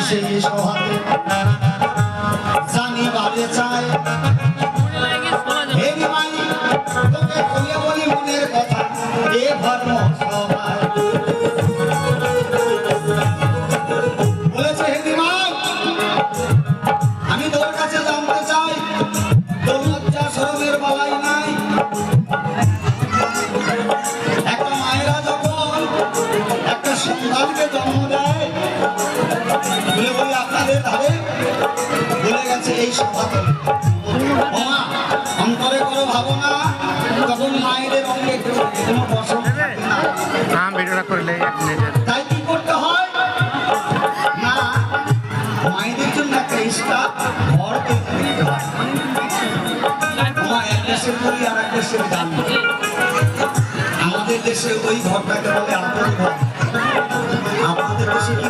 সেই সভাতে জানি বাজে চাই হে নিমাই তোকে কইয়া বলি মনের কথা এ ধর্ম সভায় বলেছে হে নিমাই আমি তোর কাছে জানতে চাই তোর লজ্জা শরমের বালাই নাই একটা মায়েরা যখন একটা সন্তানকে জন্ম দেয় বলে বলি আপনাদের ধারে বলে গেছে এই সভাতে মা অন্তরে কোনো ভাবনা তখন মায়েদের অঙ্গে কোনো বসন না ভিডিওটা করলে তাই কি করতে হয় না মায়েদের জন্য একটা এক্সট্রা ঘর তৈরি করতে হয় মা এক দেশের বলি আর এক দেশের গান আমাদের দেশে ওই ঘরটাকে বলে আপন ঘর